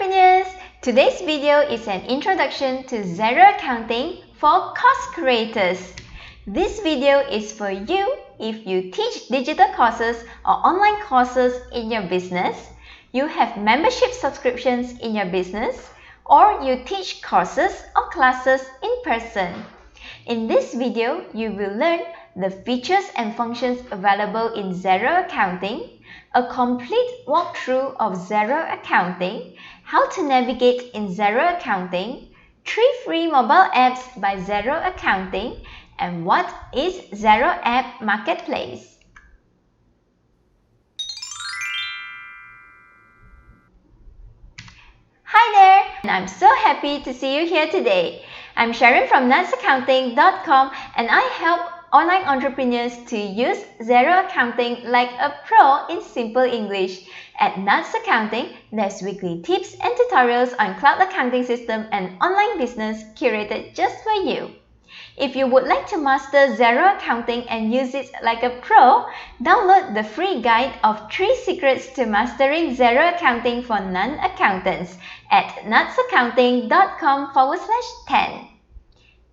entrepreneurs! Today's video is an introduction to Xero Accounting for course creators. This video is for you if you teach digital courses or online courses in your business, you have membership subscriptions in your business, or you teach courses or classes in person. In this video, you will learn the features and functions available in Xero Accounting, a complete walkthrough of Xero Accounting, how to navigate in Xero Accounting, 3 free mobile apps by Xero Accounting, and what is Xero App Marketplace. Hi there, and I'm so happy to see you here today. I'm Sharon from nutsaccounting.com, and I help online entrepreneurs to use Xero Accounting like a pro in simple English. At Nuts Accounting, there's weekly tips and tutorials on cloud accounting system and online business curated just for you. If you would like to master Xero Accounting and use it like a pro, download the free guide of 3 secrets to mastering Xero Accounting for non-accountants at nutsaccounting.com/10.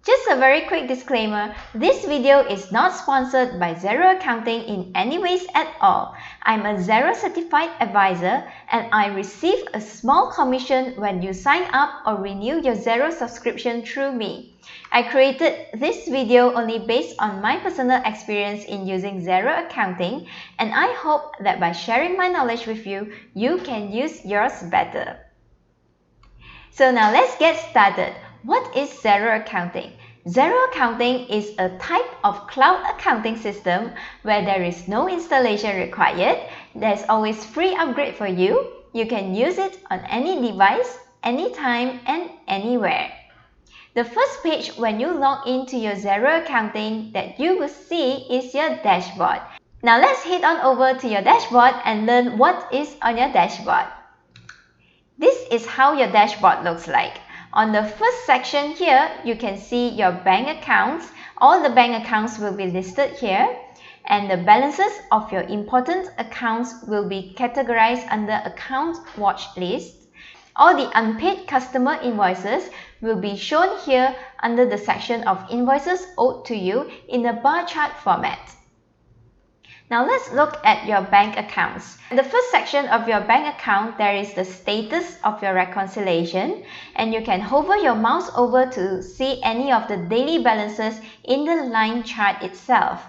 Just a very quick disclaimer, this video is not sponsored by Xero Accounting in any ways at all. I'm a Xero certified advisor and I receive a small commission when you sign up or renew your Xero subscription through me. I created this video only based on my personal experience in using Xero Accounting, and I hope that by sharing my knowledge with you, you can use yours better. So now let's get started. What is Xero Accounting? Xero Accounting is a type of cloud accounting system where there is no installation required. There's always free upgrade for you. You can use it on any device, anytime, and anywhere. The first page when you log into your Xero Accounting that you will see is your dashboard. Now let's head on over to your dashboard and learn what is on your dashboard. This is how your dashboard looks like. On the first section here, you can see your bank accounts. All the bank accounts will be listed here, and the balances of your important accounts will be categorized under Account Watch List. All the unpaid customer invoices will be shown here under the section of Invoices Owed to You in a bar chart format. Now let's look at your bank accounts. In the first section of your bank account, there is the status of your reconciliation, and you can hover your mouse over to see any of the daily balances in the line chart itself.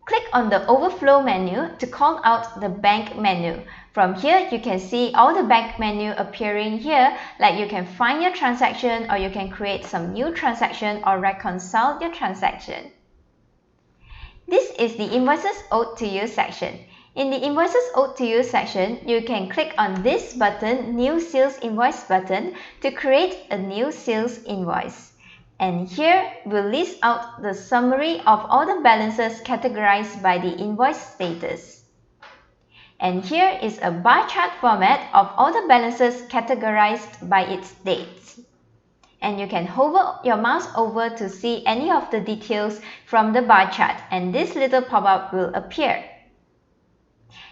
Click on the Overflow menu to call out the bank menu. From here, you can see all the bank menu appearing here, like you can find your transaction, or you can create some new transaction or reconcile your transaction. This is the Invoices Owed to You section. In the Invoices Owed to You section, you can click on this button, New Sales Invoice button, to create a new sales invoice. And here we'll list out the summary of all the balances categorized by the invoice status. And here is a bar chart format of all the balances categorized by its dates. And you can hover your mouse over to see any of the details from the bar chart, and this little pop-up will appear.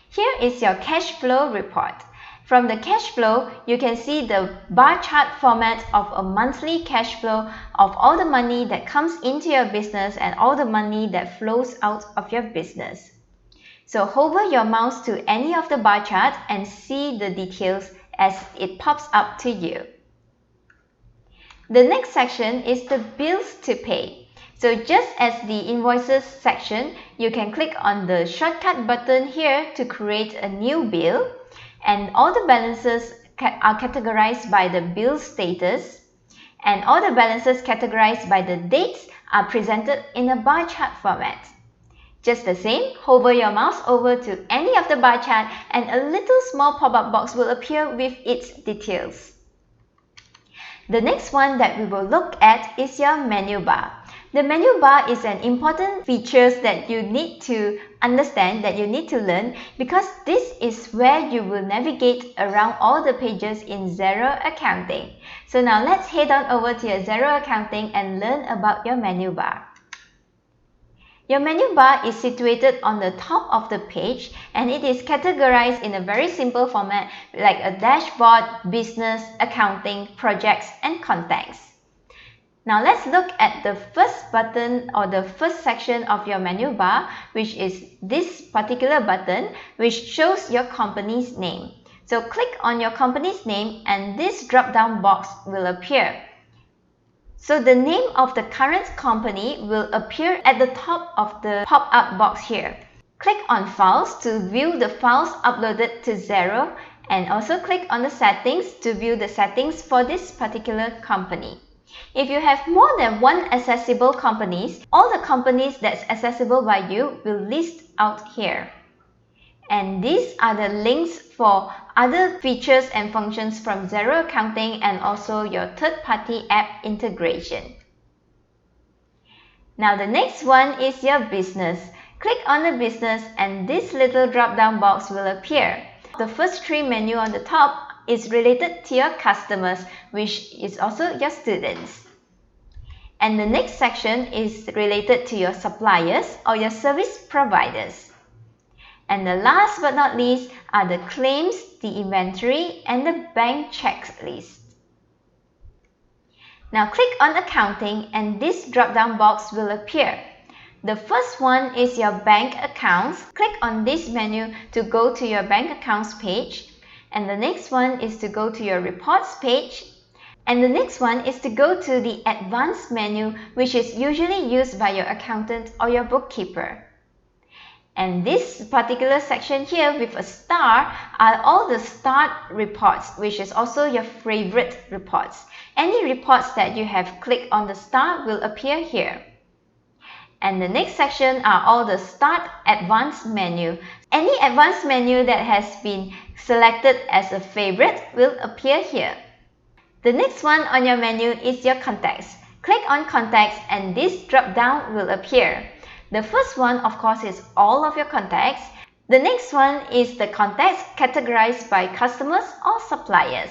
Here is your cash flow report. From the cash flow, you can see the bar chart format of a monthly cash flow of all the money that comes into your business and all the money that flows out of your business. So hover your mouse to any of the bar chart and see the details as it pops up to you. The next section is the bills to pay. So just as the invoices section, you can click on the shortcut button here to create a new bill, and all the balances are categorized by the bill status, and all the balances categorized by the dates are presented in a bar chart format. Just the same, hover your mouse over to any of the bar chart and a little small pop-up box will appear with its details. The next one that we will look at is your menu bar. The menu bar is an important feature that you need to understand, that you need to learn, because this is where you will navigate around all the pages in Xero Accounting. So now let's head on over to your Xero Accounting and learn about your menu bar. Your menu bar is situated on the top of the page and it is categorized in a very simple format like a dashboard, business, accounting, projects, and contacts. Now let's look at the first button or the first section of your menu bar, which is this particular button which shows your company's name. So click on your company's name and this drop-down box will appear. So the name of the current company will appear at the top of the pop-up box here. Click on Files to view the files uploaded to Xero and also click on the Settings to view the settings for this particular company. If you have more than one accessible companies, all the companies that's accessible by you will list out here. And these are the links for other features and functions from Xero Accounting and also your third-party app integration. Now the next one is your business. Click on the business and this little drop-down box will appear. The first three menu on the top is related to your customers, which is also your students. And the next section is related to your suppliers or your service providers. And the last but not least are the claims, the inventory, and the bank checklist. Now click on Accounting and this drop-down box will appear. The first one is your bank accounts. Click on this menu to go to your bank accounts page. And the next one is to go to your reports page. And the next one is to go to the advanced menu, which is usually used by your accountant or your bookkeeper. And this particular section here with a star are all the starred reports, which is also your favorite reports. Any reports that you have clicked on the star will appear here. And the next section are all the Start Advanced menu. Any advanced menu that has been selected as a favorite will appear here. The next one on your menu is your contacts. Click on contacts and this drop down will appear. The first one, of course, is all of your contacts. The next one is the contacts categorized by customers or suppliers.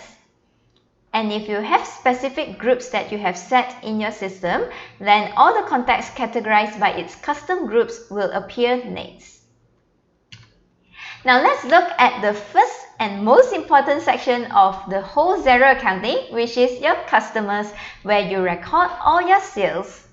And if you have specific groups that you have set in your system, then all the contacts categorized by its custom groups will appear next. Now let's look at the first and most important section of the whole Xero Accounting, which is your customers, where you record all your sales.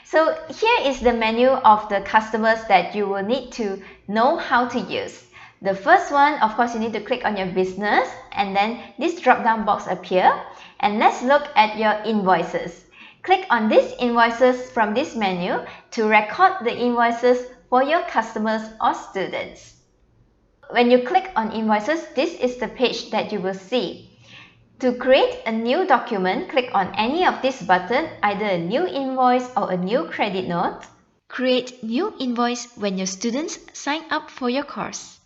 So here is the menu of the customers that you will need to know how to use. The first one, of course, you need to click on your business and then this drop-down box appear. And let's look at your invoices. Click on these invoices from this menu to record the invoices for your customers or students. When you click on invoices, this is the page that you will see. To create a new document, click on any of this button, either a new invoice or a new credit note. Create new invoice when your students sign up for your course.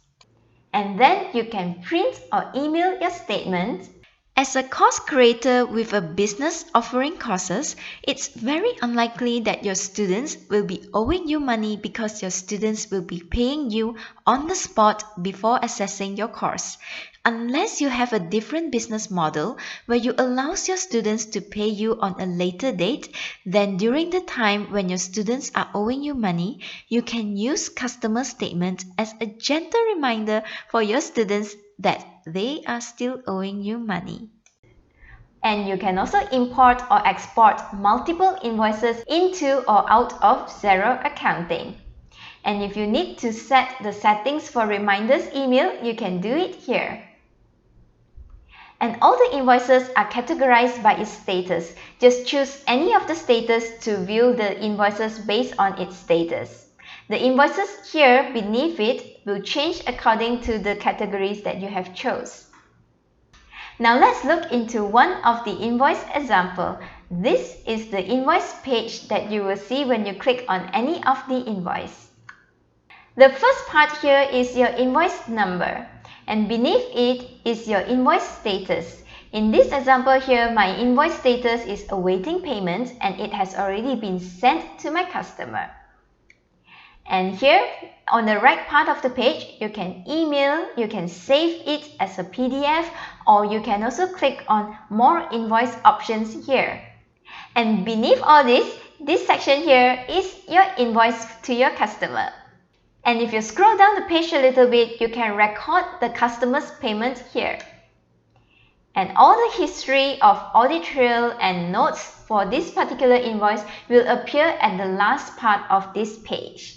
And then you can print or email your statement. As a course creator with a business offering courses, it's very unlikely that your students will be owing you money because your students will be paying you on the spot before accessing your course. Unless you have a different business model where you allow your students to pay you on a later date, then during the time when your students are owing you money, you can use customer statement as a gentle reminder for your students that they are still owing you money. And you can also import or export multiple invoices into or out of Xero Accounting. And if you need to set the settings for reminders email, you can do it here. And all the invoices are categorized by its status. Just choose any of the status to view the invoices based on its status. The invoices here beneath it will change according to the categories that you have chose. Now let's look into one of the invoice example. This is the invoice page that you will see when you click on any of the invoice. The first part here is your invoice number, and beneath it is your invoice status. In this example here, my invoice status is awaiting payment and it has already been sent to my customer. And here on the right part of the page, you can email, you can save it as a PDF, or you can also click on more invoice options here. And beneath all this this section here is your invoice to your customer. And if you scroll down the page a little bit, you can record the customer's payment here. And all the history of audit trail and notes for this particular invoice will appear at the last part of this page.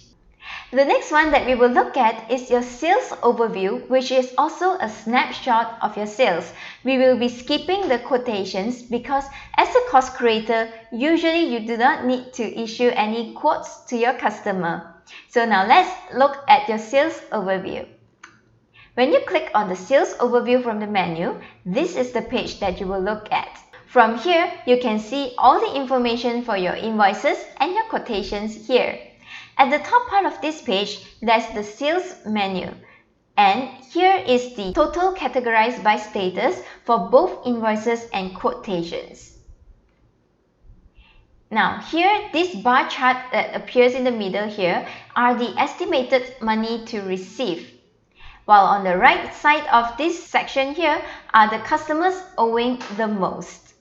The next one that we will look at is your sales overview, which is also a snapshot of your sales. We will be skipping the quotations because as a cost creator, usually you do not need to issue any quotes to your customer. So now let's look at your sales overview. When you click on the sales overview from the menu, this is the page that you will look at. From here, you can see all the information for your invoices and your quotations here. At the top part of this page, there's the sales menu. And here is the total categorized by status for both invoices and quotations. Now here, this bar chart that appears in the middle here are the estimated money to receive. While on the right side of this section here are the customers owing the most.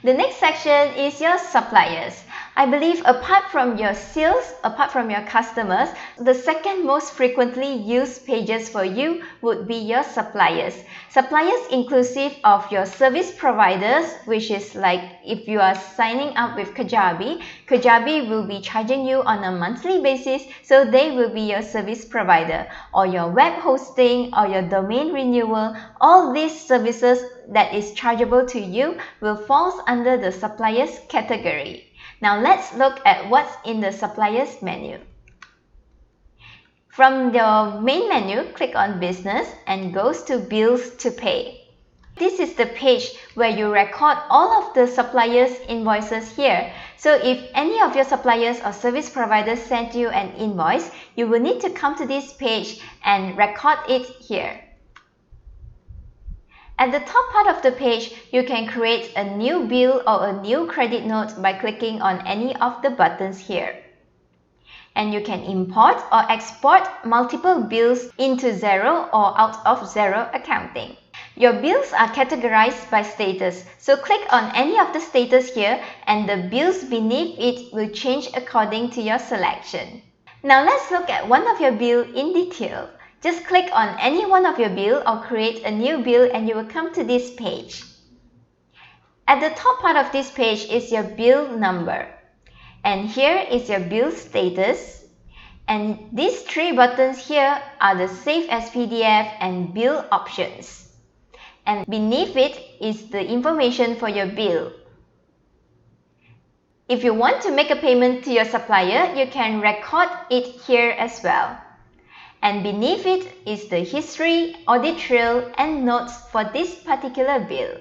The next section is your suppliers. I believe apart from your sales, apart from your customers, the second most frequently used pages for you would be your suppliers. Suppliers inclusive of your service providers, which is like if you are signing up with Kajabi, Kajabi will be charging you on a monthly basis, so they will be your service provider. Or your web hosting or your domain renewal, all these services that is chargeable to you will fall under the suppliers category. Now let's look at what's in the suppliers menu. From your main menu, click on business and goes to bills to pay. This is the page where you record all of the suppliers invoices here. So if any of your suppliers or service providers send you an invoice, you will need to come to this page and record it here. At the top part of the page, you can create a new bill or a new credit note by clicking on any of the buttons here. And you can import or export multiple bills into Xero or out of Xero accounting. Your bills are categorized by status, so click on any of the status here and the bills beneath it will change according to your selection. Now let's look at one of your bills in detail. Just click on any one of your bill or create a new bill and you will come to this page. At the top part of this page is your bill number. And here is your bill status. And these three buttons here are the Save as PDF and Bill options. And beneath it is the information for your bill. If you want to make a payment to your supplier, you can record it here as well. And beneath it is the history, audit trail, and notes for this particular bill.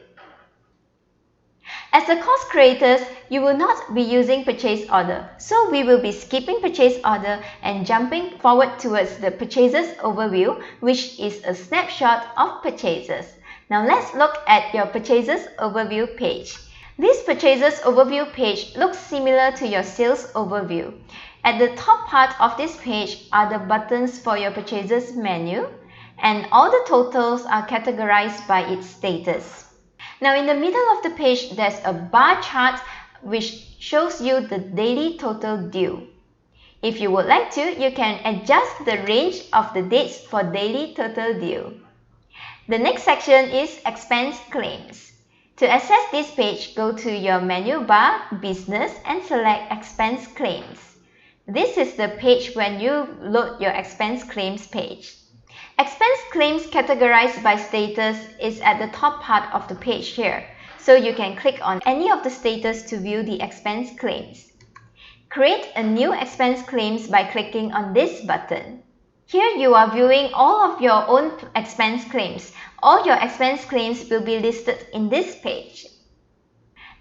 As the cost creators, you will not be using purchase order, so we will be skipping purchase order and jumping forward towards the purchases overview, which is a snapshot of purchases. Now let's look at your purchases overview page. This purchases overview page looks similar to your sales overview. At the top part of this page are the buttons for your purchases menu, and all the totals are categorized by its status. Now in the middle of the page, there's a bar chart which shows you the daily total due. If you would like to, you can adjust the range of the dates for daily total due. The next section is expense claims. To access this page, go to your menu bar, business, and select expense claims. This is the page when you load your expense claims page. Expense claims categorized by status is at the top part of the page here, so you can click on any of the status to view the expense claims. Create a new expense claims by clicking on this button. Here you are viewing all of your own expense claims. All your expense claims will be listed in this page.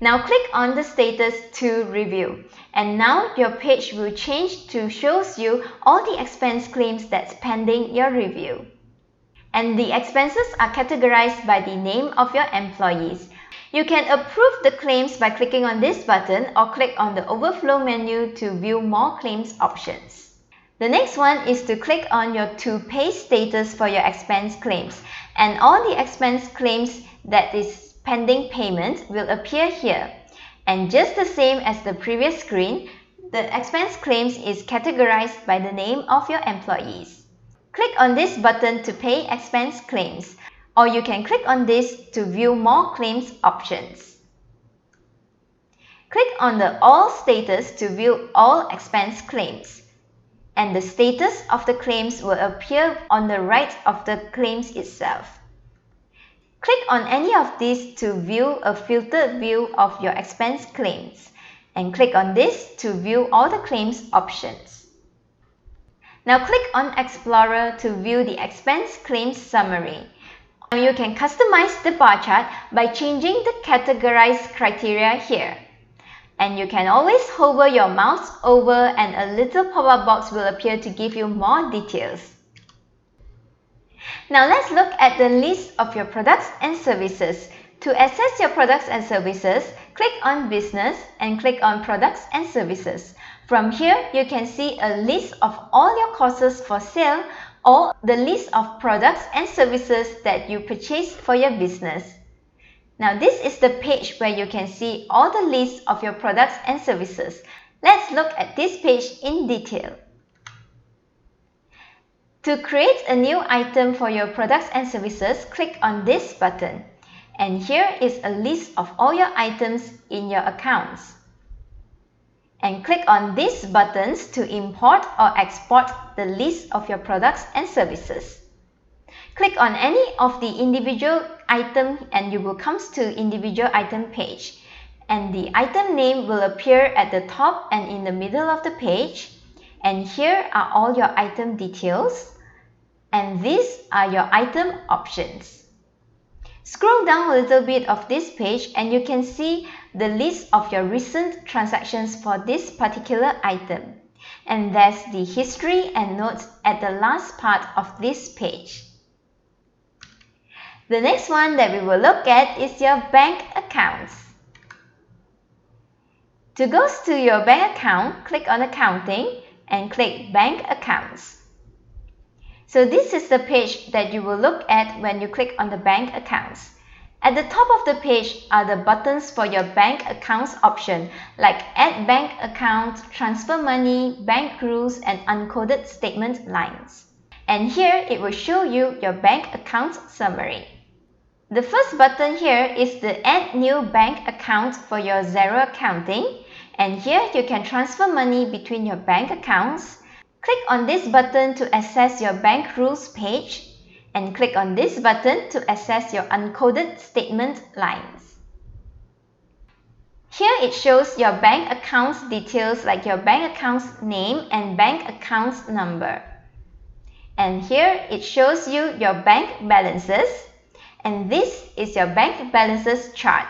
Now click on the status to review, and now your page will change to shows you all the expense claims that's pending your review. And the expenses are categorized by the name of your employees. You can approve the claims by clicking on this button or click on the overflow menu to view more claims options. The next one is to click on your to pay status for your expense claims, and all the expense claims that is pending payment will appear here. And just the same as the previous screen, the expense claims is categorized by the name of your employees. Click on this button to pay expense claims, or you can click on this to view more claims options. Click on the All status to view all expense claims, and the status of the claims will appear on the right of the claims itself. Click on any of these to view a filtered view of your expense claims, and click on this to view all the claims options. Now click on Explorer to view the expense claims summary. Now you can customize the bar chart by changing the categorize criteria here. And you can always hover your mouse over and a little pop-up box will appear to give you more details. Now let's look at the list of your products and services. To access your products and services, click on Business and click on Products and Services. From here, you can see a list of all your courses for sale or the list of products and services that you purchased for your business. Now this is the page where you can see all the lists of your products and services. Let's look at this page in detail. To create a new item for your products and services, click on this button. And here is a list of all your items in your accounts. And click on these buttons to import or export the list of your products and services. Click on any of the individual item and you will come to individual item page. And the item name will appear at the top and in the middle of the page. And here are all your item details. And these are your item options. Scroll down a little bit of this page and you can see the list of your recent transactions for this particular item. And there's the history and notes at the last part of this page. The next one that we will look at is your bank accounts. To go to your bank account, click on Accounting and click Bank Accounts. So this is the page that you will look at when you click on the bank accounts. At the top of the page are the buttons for your bank accounts option like Add Bank Account, Transfer Money, Bank Rules, and Uncoded Statement Lines. And here it will show you your bank account summary. The first button here is the Add New Bank Account for your Xero accounting. And here you can transfer money between your bank accounts. Click on this button to access your bank rules page and click on this button to access your uncoded statement lines. Here it shows your bank accounts details like your bank account's name and bank account's number. And here it shows you your bank balances, and this is your bank balances chart.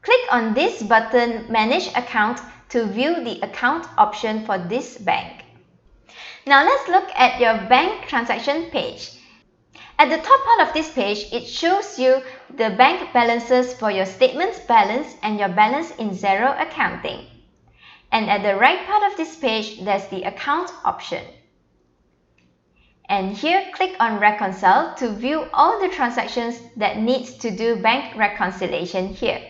Click on this button Manage Account to view the account option for this bank. Now let's look at your bank transaction page. At the top part of this page, it shows you the bank balances for your statements balance and your balance in Xero accounting. And at the right part of this page, there's the account option. And here, click on Reconcile to view all the transactions that needs to do bank reconciliation here.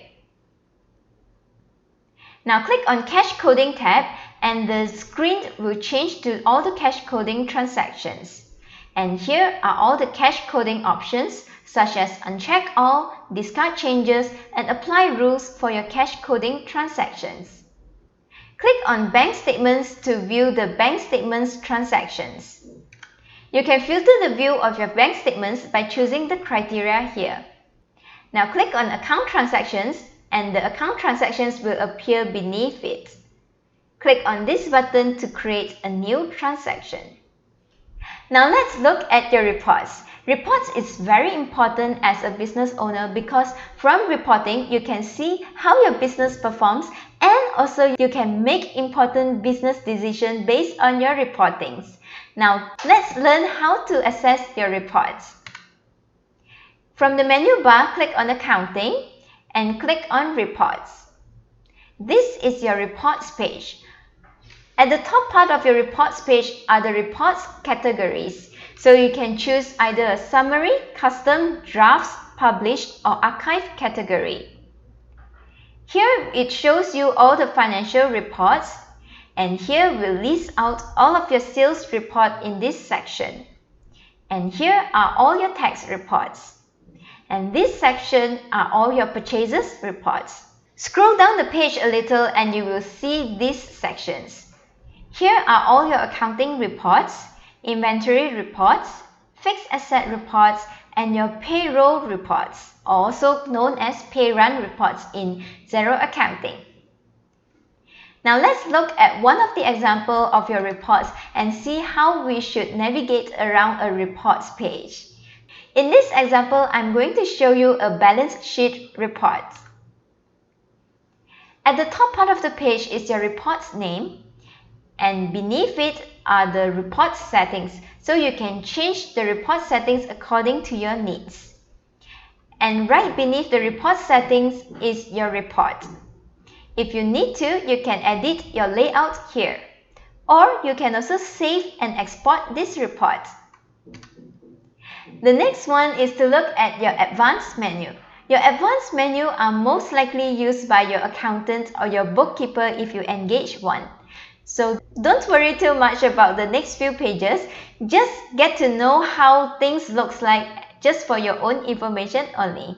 Now click on Cash Coding tab and the screen will change to all the cash coding transactions. And here are all the cash coding options such as Uncheck All, Discard Changes, and Apply Rules for your cash coding transactions. Click on Bank Statements to view the bank statements transactions. You can filter the view of your bank statements by choosing the criteria here. Now click on Account Transactions and the account transactions will appear beneath it. Click on this button to create a new transaction. Now let's look at your reports. Reports is very important as a business owner because from reporting you can see how your business performs and also you can make important business decisions based on your reportings. Now let's learn how to access your reports. From the menu bar, click on Accounting and click on Reports. This is your reports page. At the top part of your reports page are the reports categories. So you can choose either a summary, custom, drafts, published, or archive category. Here it shows you all the financial reports, and here we'll list out all of your sales report in this section. And here are all your tax reports. And this section are all your purchases reports. Scroll down the page a little and you will see these sections. Here are all your accounting reports, inventory reports, fixed asset reports, and your payroll reports, also known as pay run reports in Xero Accounting. Now let's look at one of the examples of your reports and see how we should navigate around a reports page. In this example, I'm going to show you a balance sheet report. At the top part of the page is your report's name, and beneath it are the report settings, so you can change the report settings according to your needs. And right beneath the report settings is your report. If you need to, you can edit your layout here, or you can also save and export this report. The next one is to look at your advanced menu. Your advanced menu are most likely used by your accountant or your bookkeeper if you engage one. So don't worry too much about the next few pages, just get to know how things looks like just for your own information only.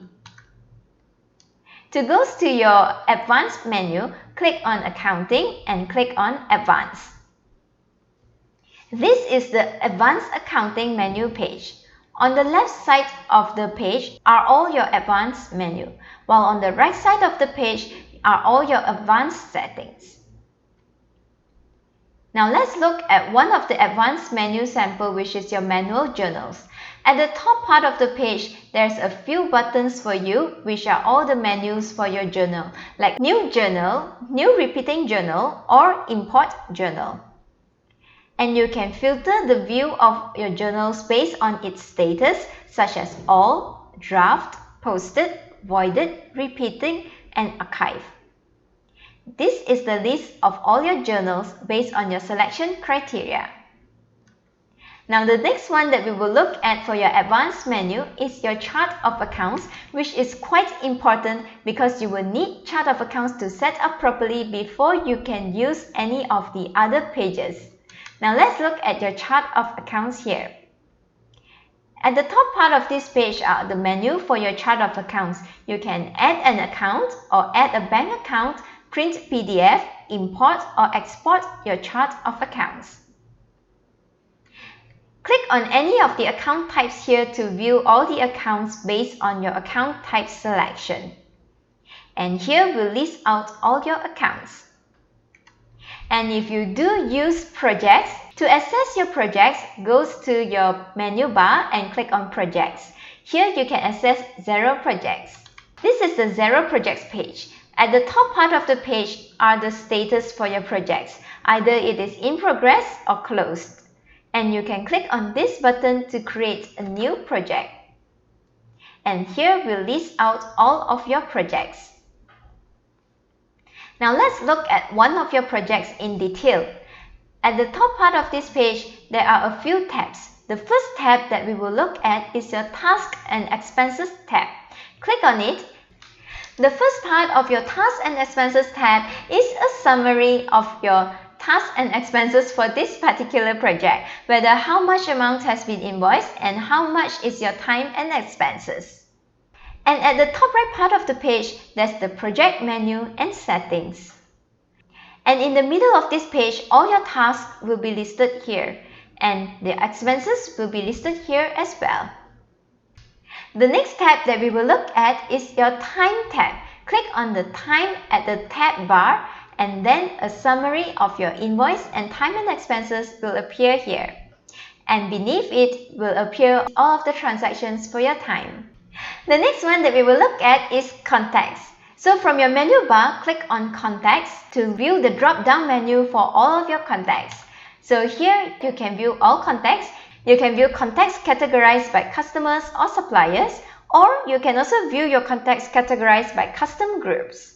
To go to your advanced menu, click on Accounting and click on Advanced. This is the Advanced Accounting menu page. On the left side of the page are all your advanced menu, while on the right side of the page are all your advanced settings. Now let's look at one of the advanced menu sample, which is your manual journals. At the top part of the page, there's a few buttons for you, which are all the menus for your journal, like New Journal, New Repeating Journal, or Import Journal. And you can filter the view of your journals based on its status, such as All, Draft, Posted, Voided, Repeating, and Archive. This is the list of all your journals based on your selection criteria. Now the next one that we will look at for your advanced menu is your chart of accounts, which is quite important because you will need chart of accounts to set up properly before you can use any of the other pages. Now let's look at your chart of accounts here. At the top part of this page are the menu for your chart of accounts. You can add an account or add a bank account, print PDF, import or export your chart of accounts. Click on any of the account types here to view all the accounts based on your account type selection. And here we'll list out all your accounts. And if you do use projects, to access your projects, go to your menu bar and click on projects. Here you can access Xero projects. This is the Xero projects page. At the top part of the page are the status for your projects. Either it is in progress or closed. And you can click on this button to create a new project. And here we'll list out all of your projects. Now let's look at one of your projects in detail. At the top part of this page, there are a few tabs. The first tab that we will look at is your Task and Expenses tab. Click on it. The first part of your Task and Expenses tab is a summary of your tasks and expenses for this particular project, whether how much amount has been invoiced and how much is your time and expenses. And at the top right part of the page, there's the project menu and settings. And in the middle of this page, all your tasks will be listed here, and the expenses will be listed here as well. The next tab that we will look at is your Time tab. Click on the Time at the tab bar, and then a summary of your invoice and time and expenses will appear here. And beneath it will appear all of the transactions for your time. The next one that we will look at is Contacts. So from your menu bar, click on Contacts to view the drop-down menu for all of your contacts. So here you can view all contacts. You can view contacts categorized by customers or suppliers, or you can also view your contacts categorized by custom groups.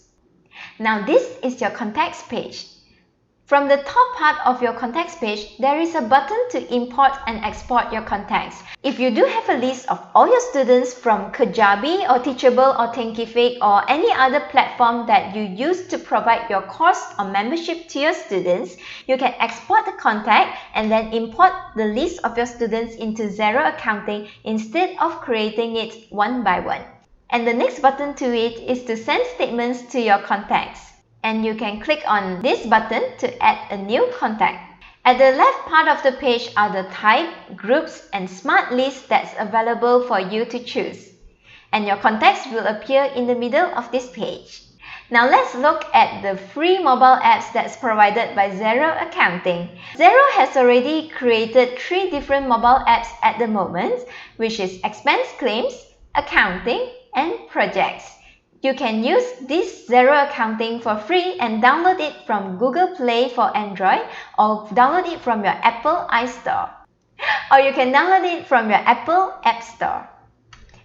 Now this is your contacts page. From the top part of your contacts page, there is a button to import and export your contacts. If you do have a list of all your students from Kajabi or Teachable or Thinkific or any other platform that you use to provide your course or membership to your students, you can export the contact and then import the list of your students into Xero Accounting instead of creating it one by one. And the next button to it is to send statements to your contacts. And you can click on this button to add a new contact. At the left part of the page are the type, groups, and smart lists that's available for you to choose. And your contacts will appear in the middle of this page. Now let's look at the free mobile apps that's provided by Xero Accounting. Xero has already created 3 different mobile apps at the moment, which is Expense Claims, Accounting, and Projects. You can use this Xero Accounting for free and download it from Google Play for Android or download it from your Apple iStore. Or you can download it from your Apple App Store.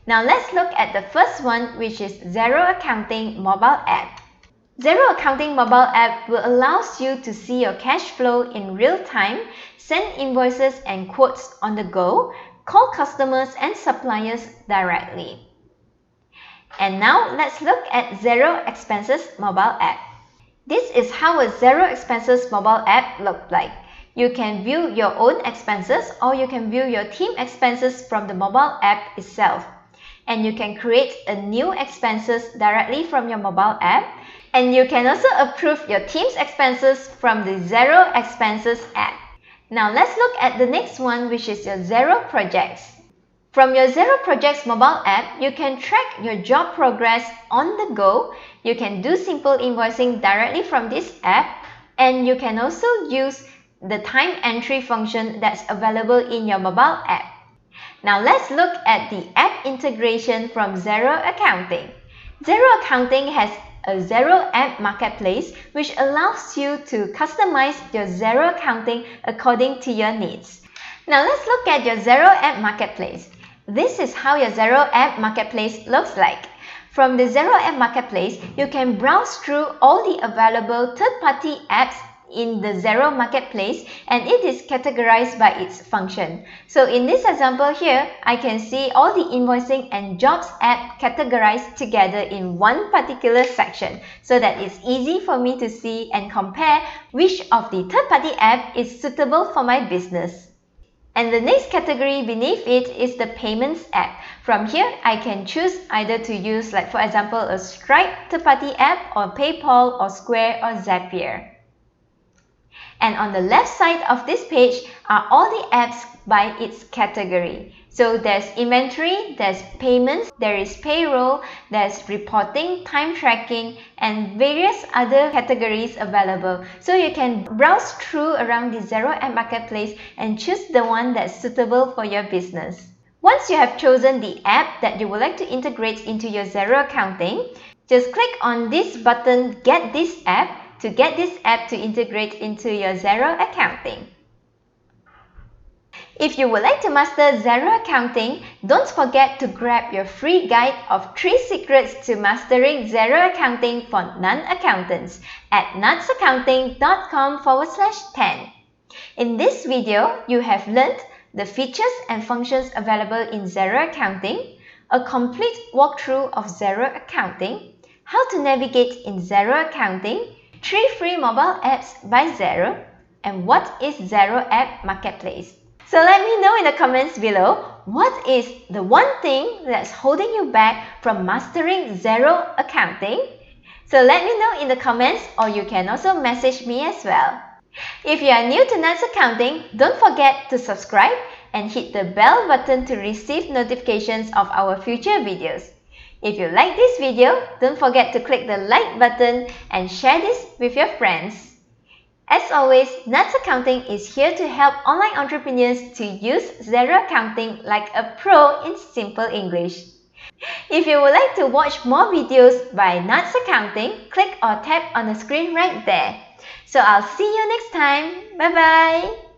Now let's look at the first one, which is Xero Accounting Mobile App. Xero Accounting Mobile App will allow you to see your cash flow in real time, send invoices and quotes on the go, call customers and suppliers directly. And now let's look at Xero Expenses mobile app. This is how a Xero Expenses mobile app looks like. You can view your own expenses or you can view your team expenses from the mobile app itself. And you can create a new expenses directly from your mobile app. And you can also approve your team's expenses from the Xero Expenses app. Now let's look at the next one, which is your Xero Projects. From your Xero Projects mobile app, you can track your job progress on the go. You can do simple invoicing directly from this app, and you can also use the time entry function that's available in your mobile app. Now let's look at the app integration from Xero Accounting. Xero Accounting has a Xero App Marketplace, which allows you to customize your Xero Accounting according to your needs. Now let's look at your Xero App Marketplace. This is how your Xero App Marketplace looks like. From the Xero App Marketplace, you can browse through all the available third-party apps in the Xero Marketplace, and it is categorized by its function. So in this example here, I can see all the invoicing and jobs app categorized together in one particular section, so that it's easy for me to see and compare which of the third-party app is suitable for my business. And the next category beneath it is the Payments app. From here, I can choose either to use, like for example, a Stripe third-party app or PayPal or Square or Zapier. And on the left side of this page are all the apps by its category. So there's inventory, there's payments, there is payroll, there's reporting, time tracking, and various other categories available. So you can browse through around the Xero App Marketplace and choose the one that's suitable for your business. Once you have chosen the app that you would like to integrate into your Xero Accounting, just click on this button, Get This App, to get this app to integrate into your Xero Accounting. If you would like to master Xero Accounting, don't forget to grab your free guide of 3 secrets to mastering Xero Accounting for non-accountants at nutsaccounting.com/10. In this video, you have learned the features and functions available in Xero Accounting, a complete walkthrough of Xero Accounting, how to navigate in Xero Accounting, 3 free mobile apps by Xero, and what is Xero App Marketplace. So let me know in the comments below, what is the one thing that's holding you back from mastering Xero Accounting? So let me know in the comments, or you can also message me as well. If you are new to Nuts Accounting, don't forget to subscribe and hit the bell button to receive notifications of our future videos. If you like this video, don't forget to click the like button and share this with your friends. As always, Nuts Accounting is here to help online entrepreneurs to use Xero Accounting like a pro in simple English. If you would like to watch more videos by Nuts Accounting, click or tap on the screen right there. So I'll see you next time. Bye bye!